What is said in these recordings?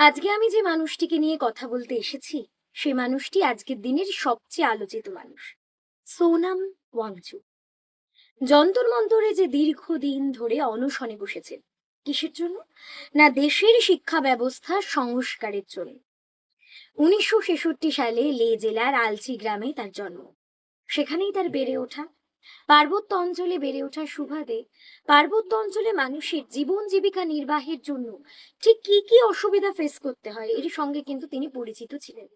আজকে আমি যে মানুষটিকে নিয়ে কথা বলতে এসেছি, সেই মানুষটি আজকের দিনের সবচেয়ে আলোচিত মানুষ, সোনাম ওয়াংচুক। যন্তর মন্তরে যে দীর্ঘদিন ধরে অনশনে বসেছেন, কিসের জন্য? না, দেশের শিক্ষা ব্যবস্থা সংস্কারের জন্য। 1966 সালে লে জেলার আলচি গ্রামে তার জন্ম। সেখানেই তার বেড়ে ওঠা। পার্বত্য অঞ্চলে বেড়ে ওঠার সুবাদে পার্বত্য অঞ্চলে মানুষের জীবন জীবিকা নির্বাহের জন্য ঠিক কি কি অসুবিধা ফেস করতে হয় এর সঙ্গে কিন্তু তিনি পরিচিত ছিলেন।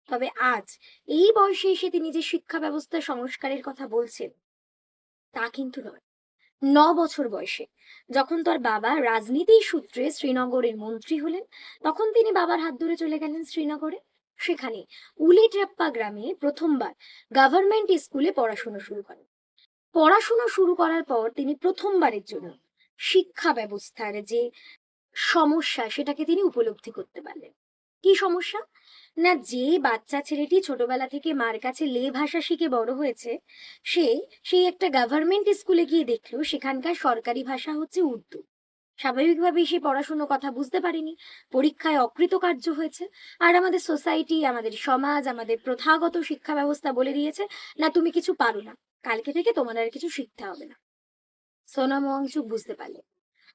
তবে আজ এই বয়সে এসে তিনি যে শিক্ষা ব্যবস্থা সংস্কারের কথা বলছেন, তা কিন্তু নয়। 9 বছর বয়সে যখন তার বাবা রাজনীতির সূত্রে শ্রীনগরের মন্ত্রী হলেন, তখন তিনি বাবার হাত ধরে চলে গেলেন শ্রীনগরে। সেখানে উলিট্রেপ্পা গ্রামে প্রথমবার গভর্নমেন্ট স্কুলে পড়াশোনা শুরু করেন। পড়াশোনা শুরু করার পর তিনি প্রথমবারের জন্য শিক্ষা ব্যবস্থার যে সমস্যা সেটাকে তিনি উপলব্ধি করতে পারলেন। কি সমস্যা? না, যে বাচ্চা ছেলেটি ছোটবেলা থেকে মার কাছে লে ভাষা শিখে বড় হয়েছে, সে সেই একটা গভর্নমেন্ট স্কুলে গিয়ে দেখলো সেখানকার সরকারি ভাষা হচ্ছে উর্দু। স্বাভাবিকভাবেই সে পড়াশুনো কথা বুঝতে পারেনি, পরীক্ষায় অকৃতকার্য হয়েছে। আর আমাদের সোসাইটি, আমাদের সমাজ, আমাদের প্রথাগত শিক্ষা ব্যবস্থা বলে দিয়েছে, না তুমি কিছু পারো না, কালকে থেকে তোমার আর কিছু শিখতে হবে না। সোনাম ওয়াংচুক বুঝতে পারলেন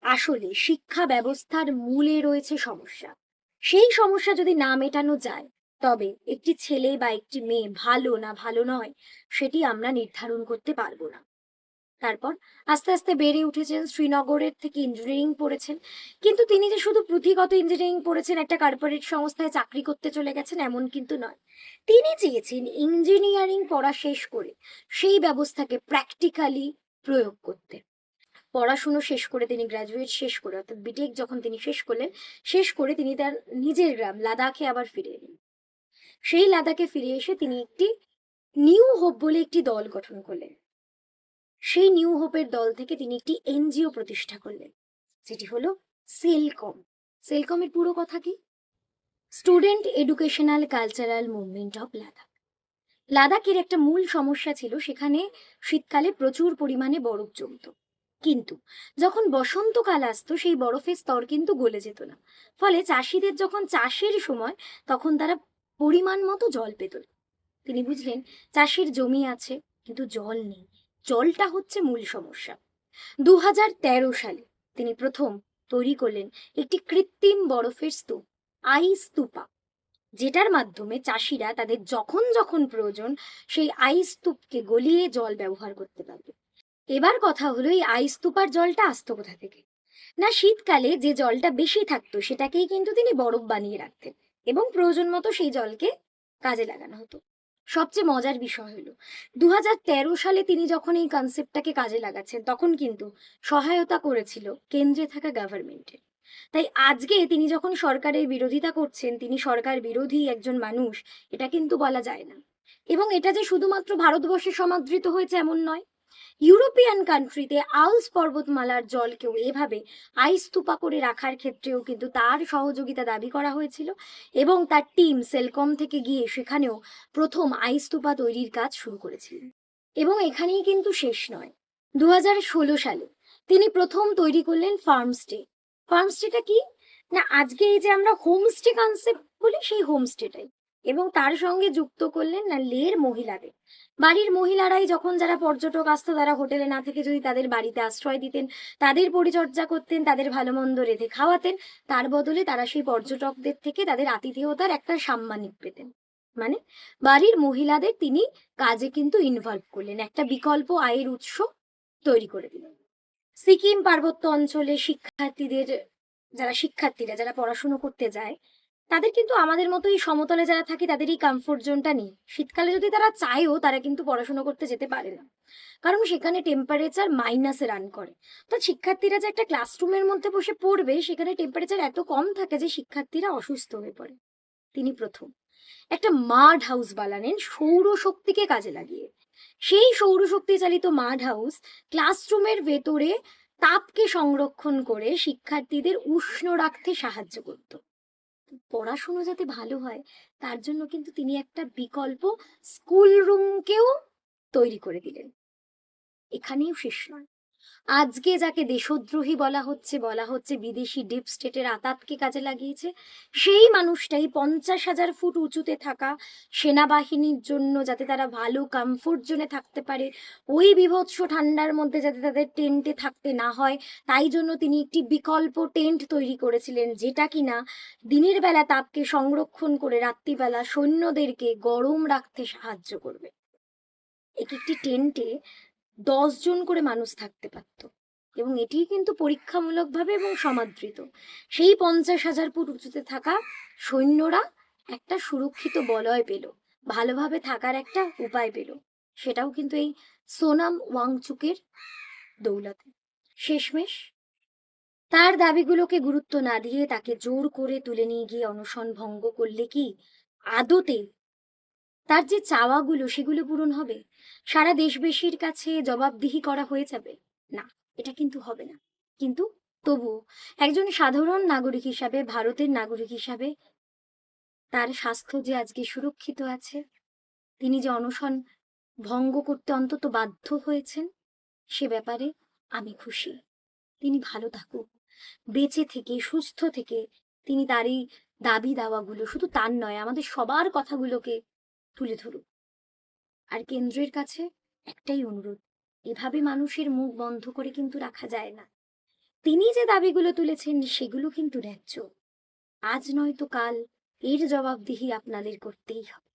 আসলে শিক্ষা ব্যবস্থার মূলে রয়েছে সমস্যা। সেই সমস্যা যদি না মেটানো যায়, তবে একটি ছেলে বা একটি মেয়ে ভালো না ভালো নয় সেটি আমরা নির্ধারণ করতে পারবো না। তারপর আস্তে আস্তে বেড়ে উঠেছেন, শ্রীনগরের থেকে ইঞ্জিনিয়ারিং পড়েছেন। কিন্তু তিনি যে শুধু পুঁথিগত ইঞ্জিনিয়ারিং পড়েছেন, একটা কর্পোরেট সংস্থায় চাকরি করতে চলে গেছেন, এমন কিন্তু নয়। তিনি চেয়েছেন ইঞ্জিনিয়ারিং পড়া শেষ করে সেই ব্যবস্থাকে প্র্যাকটিক্যালি প্রয়োগ করতে। পড়াশুনো শেষ করে তিনি গ্রাজুয়েট শেষ করে, অর্থাৎ বিটেক যখন তিনি শেষ করলেন, শেষ করে তিনি তার নিজের গ্রাম লাদাখে আবার ফিরে এলেন। সেই লাদাখে ফিরে এসে তিনি একটি নিউ হোপ বলে একটি দল গঠন করলেন। সেই নিউ হোপের দল থেকে তিনি একটি এনজিও প্রতিষ্ঠা করলেন, যেটি হলো সেলকম। সেলকমের পুরো কথা কি? Student educational cultural movement of Ladakh. লাদাখের একটা মূল সমস্যা ছিল, সেখানে শীতকালে প্রচুর পরিমাণে বরফ জমতো। কিন্তু যখন বসন্তকাল আসতো, সেই বরফের স্তর কিন্তু গলে যেত না। ফলে চাষিদের যখন চাষের সময়, তখন তারা পরিমাণ মতো জল পেত না। তিনি বুঝলেন চাষের জমি আছে কিন্তু জল নেই, জলটা হচ্ছে মূল সমস্যা। 2013 সালে তিনি প্রথম তৈরি করলেন একটি কৃত্রিম বরফের স্তূপ, আইস স্তূপা, যেটার মাধ্যমে চাষিরা তাদের যখন যখন প্রয়োজন সেই আইস স্তূপকে গলিয়ে জল ব্যবহার করতে পারবে। এবার কথা হলো, এই আইস স্তূপার জলটা আসতো কোথা থেকে? না, শীতকালে যে জলটা বেশি থাকতো সেটাকেই কিন্তু তিনি বরফ বানিয়ে রাখতেন এবং প্রয়োজন মতো সেই জলকে কাজে লাগানো হতো। সবচেয়ে মজার বিষয় হলো, 2013 সালে তিনি যখন এই কনসেপ্টটাকে কাজে লাগাচ্ছেন, তখন কিন্তু সহায়তা করেছিল কেন্দ্রে থাকা গভর্নমেন্টের। তাই আজকে তিনি যখন সরকারের বিরোধিতা করছেন, তিনি সরকার বিরোধী একজন মানুষ, এটা কিন্তু বলা যায় না। এবং এটা যে শুধুমাত্র ভারতবর্ষে সমাদৃত হয়েছে এমন নয়। ইউরোপিয়ান কান্ট্রিতে আল্পস পর্বতমালার জলকেও এভাবে আইস স্তূপা করে রাখার ক্ষেত্রেও কিন্তু তার সহযোগিতা দাবি করা হয়েছিল, এবং তার টিম সেলকম থেকে গিয়ে সেখানেও প্রথম আইস স্তূপা তৈরির কাজ শুরু করেছিলেন। এবং এখানেই কিন্তু শেষ নয়। 2016 সালে তিনি প্রথম তৈরি করলেন ফার্মস্টে। ফার্মস্টেটা কি? না, আজকে এই যে আমরা হোমস্টে কনসেপ্ট বলি, সেই হোমস্টেটাই। এবং তার সঙ্গে যুক্ত করলেন না লের মহিলাদের। বাড়ির মহিলারাই যখন যারা পর্যটক আসতো, তারা হোটেলে না থেকে যদি তাদের বাড়িতে আশ্রয় দিতেন, তাদের পরিচর্যা করতেন, তাদের ভালো মন্দ রেঁধে খাওয়াতেন, তার বদলে তারা সেই পর্যটকদের থেকে তাদের আতিথেয়তার একটা সাম্মানিক পেতেন। মানে বাড়ির মহিলাদের তিনি কাজে কিন্তু ইনভলভ করলেন, একটা বিকল্প আয়ের উৎস তৈরি করে দিলেন। সিকিম পার্বত্য অঞ্চলে শিক্ষার্থীরা যারা পড়াশুনো করতে যায়, তাদের কিন্তু আমাদের মতো এই সমতলে যারা থাকে তাদের এই কমফোর্ট জোনটা নেই। শীতকালে যদি তারা চায়ও, তারা কিন্তু পড়াশোনা করতে যেতে পারে না, কারণ সেখানে টেম্পারেচার মাইনাসে রান করে। তো শিক্ষার্থীরা যে একটা ক্লাসরুমের মধ্যে বসে পড়বে, সেখানে টেম্পারেচার এত কম থাকে যে শিক্ষার্থীরা অসুস্থ হয়ে পড়ে। তিনি প্রথম একটা মাড হাউস বানালেন সৌরশক্তিকে কাজে লাগিয়ে। সেই সৌরশক্তি চালিত মাড হাউস ক্লাসরুমের ভেতরে তাপকে সংরক্ষণ করে শিক্ষার্থীদের উষ্ণ রাখতে সাহায্য করত। পড়াশুনো যাতে ভালো হয়, তার জন্য কিন্তু তিনি একটা বিকল্প স্কুল রুমকেও তৈরি করে দিলেন। এখানেও শেষ নয়। আজকে যাকে দেশদ্রোহী বলা হচ্ছে বিদেশি ডিপ স্টেটের আতাতকে কাজে লাগিয়েছে, সেই মানুষটাই 50,000 ফুট উঁচুতে থাকা সেনাবাহিনীর জন্য, যাতে তারা ভালো কমফোর্ট জোনে থাকতে পারে, ওই বীভৎস ঠান্ডার মধ্যে যাতে তাদের টেন্টে থাকতে না হয়, তাই জন্য তিনি একটি বিকল্প টেন্ট তৈরি করেছিলেন, যেটা কিনা দিনের বেলা তাপকে সংরক্ষণ করে রাত্রিবেলা সৈন্যদেরকে গরম রাখতে সাহায্য করবে। এক একটি টেন্টে 10 জন করে মানুষ থাকতে পারত, এবং এটি কিন্তু পরীক্ষামূলকভাবে এবং সমাদৃত। সেই 50,000 ফুট উঁচুতে থাকা সৈন্যরা একটা সুরক্ষিত বলয় পেল, ভালোভাবে থাকার একটা উপায় পেল, সেটাও কিন্তু এই সোনাম ওয়াংচুকের দৌলতে। শেষমেশ তার দাবিগুলোকে গুরুত্ব না দিয়ে তাকে জোর করে তুলে নিয়ে গিয়ে অনশন ভঙ্গ করলে কি আদতে তার যে চাওয়াগুলো সেগুলো পূরণ হবে? সারা দেশবাসীর কাছে জবাবদিহি করা হয়ে যাবে? না, এটা কিন্তু হবে না। কিন্তু তবুও একজন সাধারণ নাগরিক হিসাবে, ভারতের নাগরিক হিসাবে তার স্বাস্থ্য যে আজকে সুরক্ষিত আছে, তিনি যে অনশন ভঙ্গ করতে অন্তত বাধ্য হয়েছেন, সে ব্যাপারে আমি খুশি। তিনি ভালো থাকুক, বেঁচে থেকে সুস্থ থেকে তিনি তার এই দাবি দাওয়াগুলো, শুধু তার নয় আমাদের সবার কথাগুলোকে তুলে ধরুক। আর কেন্দ্রের কাছে একটাই অনুরোধ, এভাবে মানুষের মুখ বন্ধ করে কিন্তু রাখা যায় না। তিনি যে দাবিগুলো তুলেছেন সেগুলো কিন্তু ন্যায্য। আজ নয়তো কাল এর জবাবদিহি আপনাদের করতেই হবে।